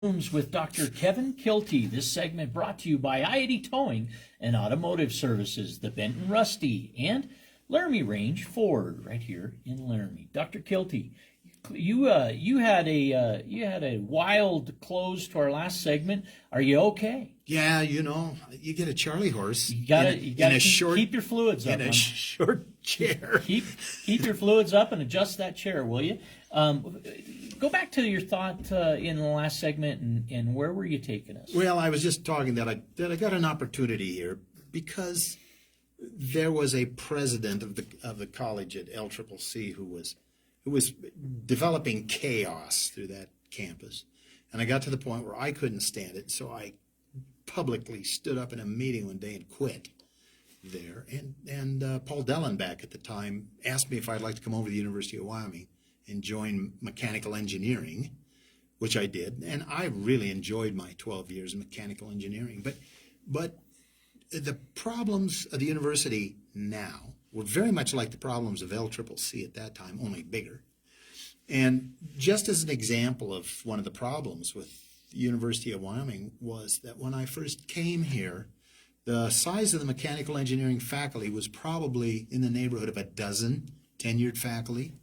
Rooms with Dr. Kevin Kilty. This segment brought to you by I-80 Towing and Automotive Services, the Benton Rusty, and Laramie Range Ford, right here in Laramie. Dr. Kilty, you had a wild close to our last segment. Are you okay? Yeah, you get a Charlie horse. You gotta keep your fluids up. In a short chair. Keep your fluids up and adjust that chair, will you? Go back to your thought in the last segment, and where were you taking us? Well, I was just talking that I got an opportunity here because there was a president of the college at LCCC who was developing chaos through that campus, and I got to the point where I couldn't stand it, so I publicly stood up in a meeting one day and quit there. And Paul Dellenbach at the time asked me if I'd like to come over to the University of Wyoming and join mechanical engineering, which I did, and I really enjoyed my 12 years in mechanical engineering. But the problems of the university now were very much like the problems of LCCC at that time, only bigger. And just as an example of one of the problems with the University of Wyoming was that when I first came here, the size of the mechanical engineering faculty was probably in the neighborhood of a dozen tenured faculty.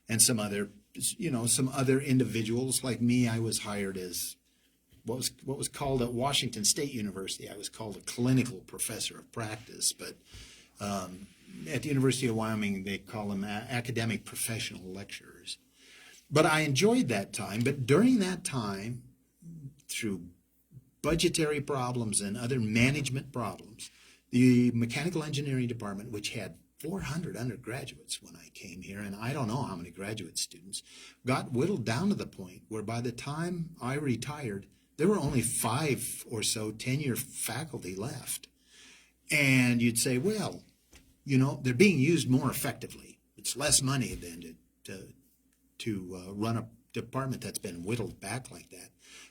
And some other individuals like me. I was hired as what was called at Washington State University. I was called a clinical professor of practice, but at the University of Wyoming they call them academic professional lecturers. But I enjoyed that time. But during that time, through budgetary problems and other management problems, the mechanical engineering department, which had 400 undergraduates when I came here, and I don't know how many graduate students, got whittled down to the point where by the time I retired, there were only 5 or so tenure faculty left. And you'd say, well, they're being used more effectively. It's less money than to run a department that's been whittled back like that.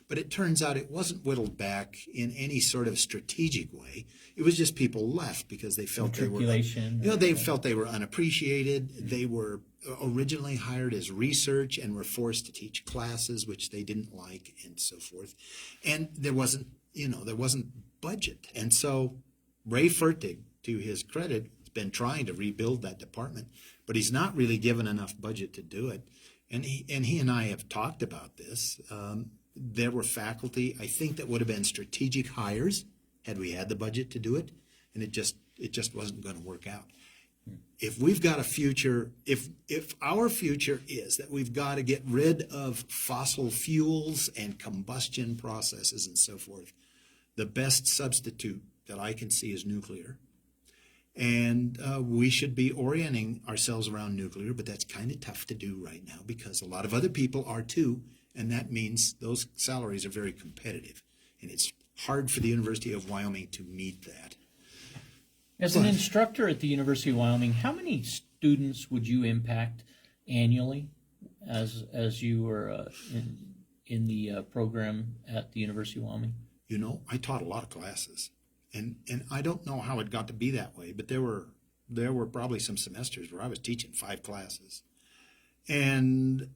But it turns out it wasn't whittled back in any sort of strategic way. It was just people left because they felt they felt they were unappreciated. They were originally hired as research and were forced to teach classes which they didn't like and so forth. And there wasn't budget. And so Ray Fertig, to his credit, has been trying to rebuild that department, but he's not really given enough budget to do it. And he and I have talked about this. There were faculty, I think, that would have been strategic hires had we had the budget to do it, and it just wasn't going to work out. If we've got a future, if our future is that we've got to get rid of fossil fuels and combustion processes and so forth, the best substitute that I can see is nuclear. And we should be orienting ourselves around nuclear, but that's kind of tough to do right now because a lot of other people are too, and that means those salaries are very competitive. And it's hard for the University of Wyoming to meet that. As an instructor at the University of Wyoming, how many students would you impact annually as you were in the program at the University of Wyoming? I taught a lot of classes. And I don't know how it got to be that way, but there were probably some semesters where I was teaching 5 classes. And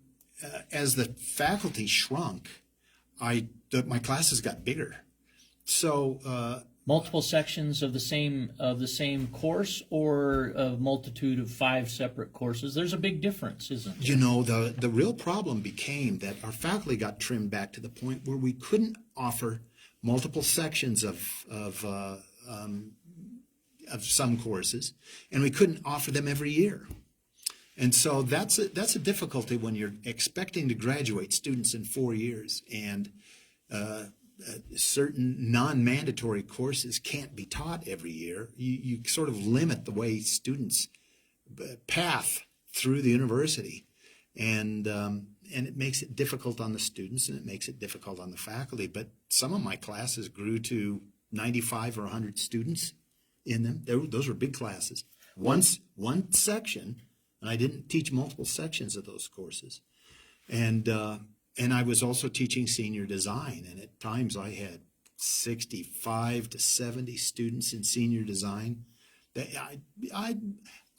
as the faculty shrunk, my classes got bigger. So multiple sections of the same course, or a multitude of 5 separate courses. There's a big difference, isn't there? The real problem became that our faculty got trimmed back to the point where we couldn't offer multiple sections of some courses, and we couldn't offer them every year. And so that's a difficulty when you're expecting to graduate students in 4 years, and certain non-mandatory courses can't be taught every year. You sort of limit the way students path through the university, and it makes it difficult on the students, and it makes it difficult on the faculty. But some of my classes grew to 95 or 100 students in them. Those were big classes. One section, and I didn't teach multiple sections of those courses. And I was also teaching senior design, and at times I had 65 to 70 students in senior design. I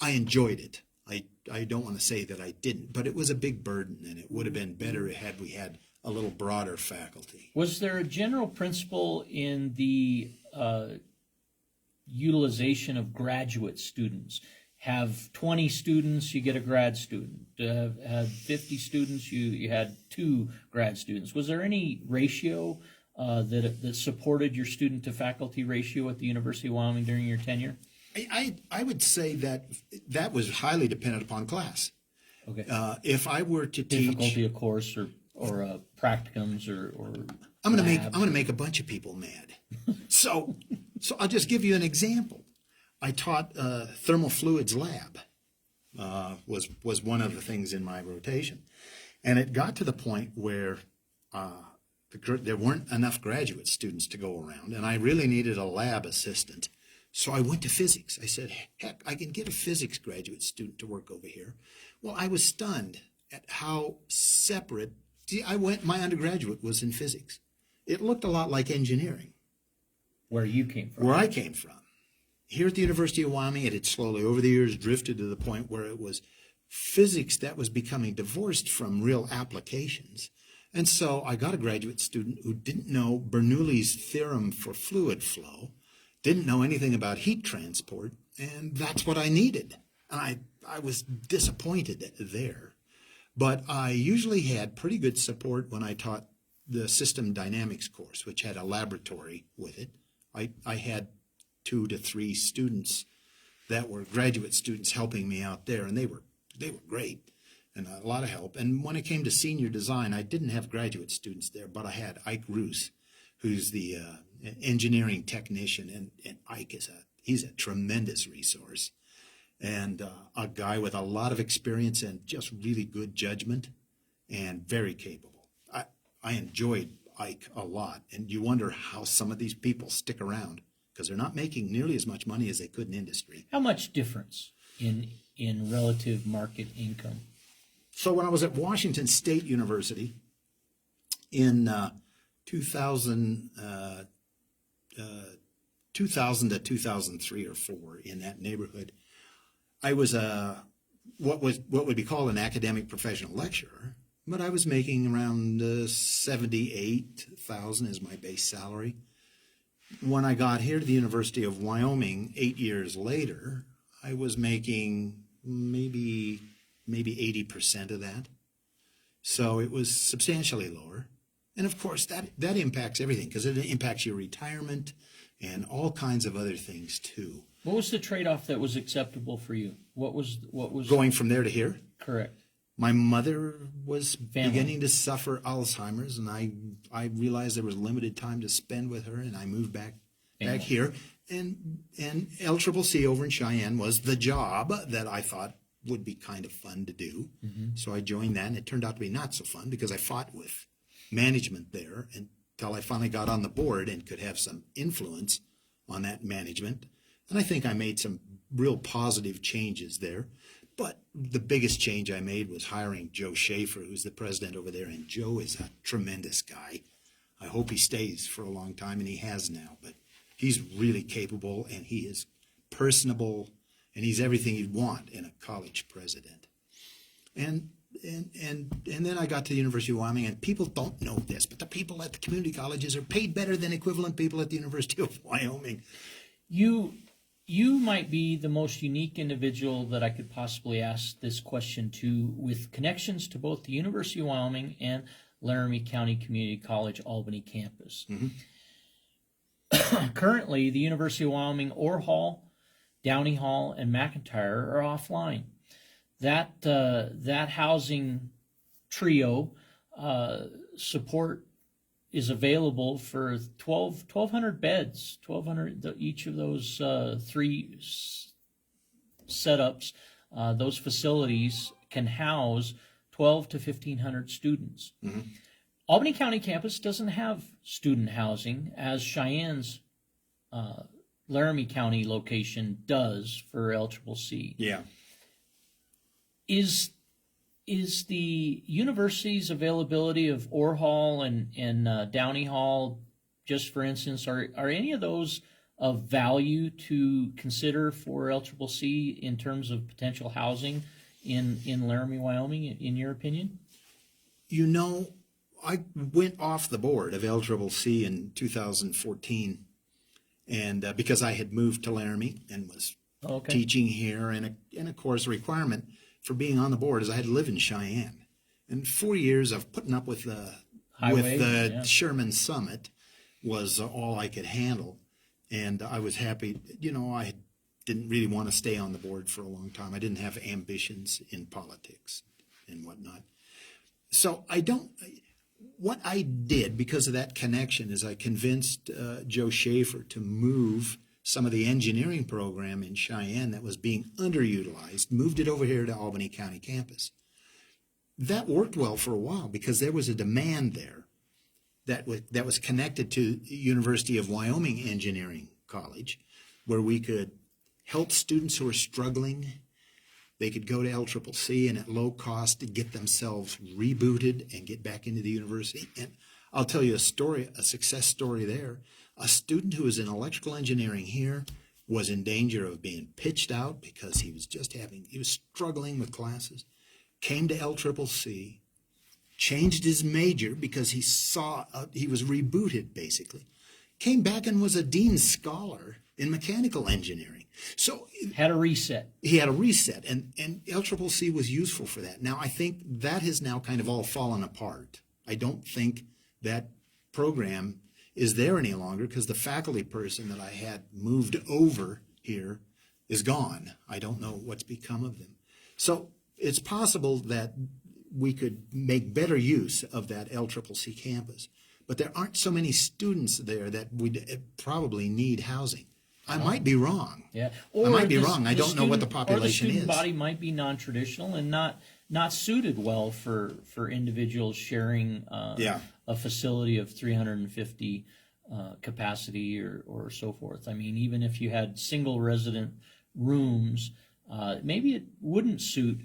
enjoyed it. I don't want to say that I didn't, but it was a big burden, and it would have been better had we had a little broader faculty. Was there a general principle in the utilization of graduate students? Have 20 students, you get a grad student. Had 50 students, you had 2 grad students. Was there any ratio that supported your student to faculty ratio at the University of Wyoming during your tenure? I would say that was highly dependent upon class. Okay. If I were to teach, Difficulty of course, or practicums, or I'm going labs. to make a bunch of people mad. So I'll just give you an example. I taught thermal fluids lab. Was one of the things in my rotation, and it got to the point where there weren't enough graduate students to go around, and I really needed a lab assistant. So I went to physics. I said, heck, I can get a physics graduate student to work over here. Well, I was stunned at how separate. See, my undergraduate was in physics. It looked a lot like engineering. Where you came from. Where I came from. Here at the University of Wyoming, it had slowly over the years drifted to the point where it was physics that was becoming divorced from real applications. And so I got a graduate student who didn't know Bernoulli's theorem for fluid flow, didn't know anything about heat transport, and that's what I needed. And I was disappointed there. But I usually had pretty good support when I taught the system dynamics course, which had a laboratory with it. I had 2 to 3 students that were graduate students helping me out there, and they were great and a lot of help. And when it came to senior design, I didn't have graduate students there, but I had Ike Roos, who's the engineering technician, and Ike he's a tremendous resource, and a guy with a lot of experience and just really good judgment and very capable. I enjoyed Ike a lot, and you wonder how some of these people stick around, because they're not making nearly as much money as they could in industry. How much difference in relative market income? So when I was at Washington State University in 2000 to 2003 or 4, in that neighborhood, I was what would be called an academic professional lecturer, but I was making around $78,000 as my base salary. When I got here to the University of Wyoming 8 years later, I was making maybe 80% of that. So it was substantially lower. And of course, that impacts everything, because it impacts your retirement and all kinds of other things too. What was the trade-off that was acceptable for you? What was Going from there to here? correct? My mother was beginning to suffer Alzheimer's, and I realized there was limited time to spend with her, and I moved back here. And LCCC over in Cheyenne was the job that I thought would be kind of fun to do. Mm-hmm. So I joined that, and it turned out to be not so fun, because I fought with management there until I finally got on the board and could have some influence on that management. And I think I made some real positive changes there. But the biggest change I made was hiring Joe Schaefer, who's the president over there. And Joe is a tremendous guy. I hope he stays for a long time, and he has now. But he's really capable, and he is personable, and he's everything you'd want in a college president. And then I got to the University of Wyoming, and people don't know this, but the people at the community colleges are paid better than equivalent people at the University of Wyoming. You might be the most unique individual that I could possibly ask this question to, with connections to both the University of Wyoming and Laramie County Community College Albany campus. Mm-hmm. Currently, the University of Wyoming Orr Hall, Downey Hall, and McIntyre are offline. That housing trio support is available for 1,200 beds, 1,200 each of those 3 setups. Those facilities can house 1,200 to 1,500 students. Mm-hmm. Albany County campus doesn't have student housing, as Cheyenne's Laramie County location does for LCCC. Yeah. Is the university's availability of Orr Hall and Downey Hall, just for instance, are any of those of value to consider for LCCC in terms of potential housing in Laramie, Wyoming, in your opinion? You know, I went off the board of LCCC in 2014, and because I had moved to Laramie and was Okay. teaching here, and of course, a requirement for being on the board is I had to live in Cheyenne. And 4 years of putting up with the Highway, yeah. Sherman Summit was all I could handle, and I was happy. I didn't really want to stay on the board for a long time. I didn't have ambitions in politics and whatnot. So what I did because of that connection is I convinced Joe Schaefer to move some of the engineering program in Cheyenne that was being underutilized, moved it over here to Albany County campus. That worked well for a while because there was a demand there that was connected to University of Wyoming Engineering College, where we could help students who are struggling. They could go to LCCC and at low cost to get themselves rebooted and get back into the university. And I'll tell you a success story there. A student who was in electrical engineering here was in danger of being pitched out because he was struggling with classes, came to LCCC, changed his major because he saw he was rebooted basically, came back and was a dean's scholar in mechanical engineering. So Had a reset. he had a reset, and LCCC was useful for that. Now, I think that has now kind of all fallen apart. I don't think that program is there any longer because the faculty person that I had moved over here is gone. I don't know what's become of them. So it's possible that we could make better use of that LCCC campus, but there aren't so many students there that would probably need housing. I might be wrong. Yeah, I might be wrong. I don't know what the population or the student is. body might be non-traditional and not suited well for individuals sharing a facility of 350 capacity or so forth. I mean, even if you had single resident rooms, maybe it wouldn't suit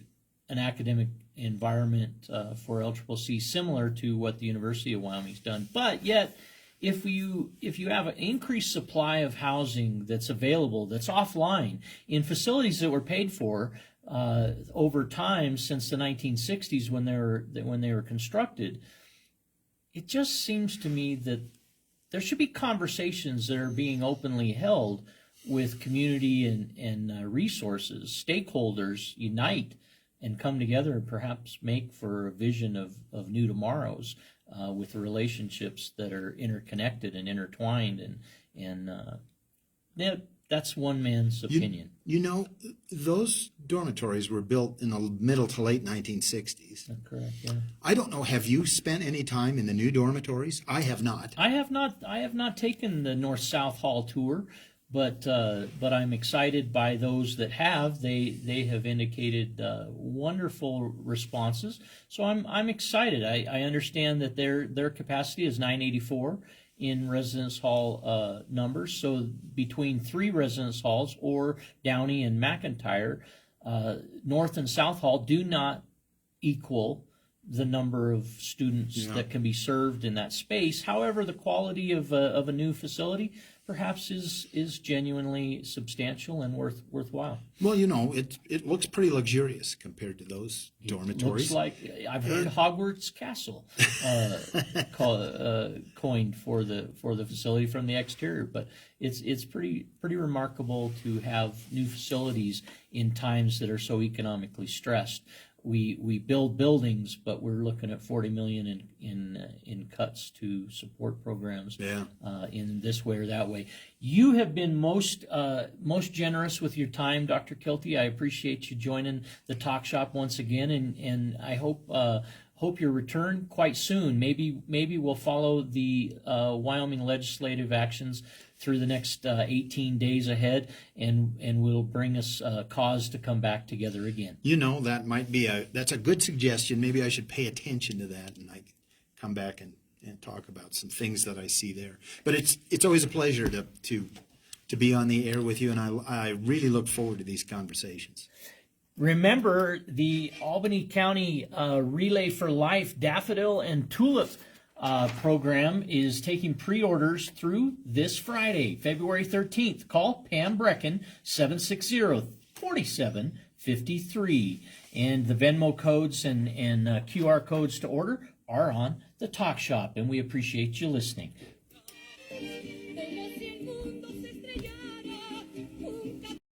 an academic environment for LCCC, similar to what the University of Wyoming's done. But yet, if you have an increased supply of housing that's available, that's offline in facilities that were paid for over time since the 1960s when they were constructed, it just seems to me that there should be conversations that are being openly held with community and resources. Stakeholders unite and come together and perhaps make for a vision of new tomorrows with the relationships that are interconnected and intertwined. And that's one man's opinion. Those dormitories were built in the middle to late 1960s. That's correct, yeah. I don't know, have you spent any time in the new dormitories? I have not. I have not taken the North-South Hall tour, but I'm excited by those that have. They have indicated wonderful responses. So I'm excited. I understand that their capacity is 984 in residence hall numbers. So between 3 residence halls, or Downey and McIntyre, North and South Hall do not equal the number of students that can be served in that space. However, the quality of a new facility perhaps is genuinely substantial and worthwhile. Well, it looks pretty luxurious compared to those dormitories. Looks like I've heard Hogwarts Castle coined for the facility from the exterior, but it's pretty remarkable to have new facilities in times that are so economically stressed. We build buildings, but we're looking at $40 million in cuts to support programs in this way or that way. You have been most generous with your time, Dr. Kilty. I appreciate you joining the Talk Shop once again, and I hope your return quite soon. Maybe we'll follow the Wyoming legislative actions through the next 18 days ahead, and will bring us cause to come back together again. That might be that's a good suggestion. Maybe I should pay attention to that, and I come back and talk about some things that I see there. But it's always a pleasure to be on the air with you, and I really look forward to these conversations. Remember, the Albany County Relay for Life Daffodil and Tulip program is taking pre-orders through this Friday, February 13th. Call Pam Brecken, 760-4753. And the Venmo codes and QR codes to order are on the the Talk Shop, and we appreciate you listening. Todos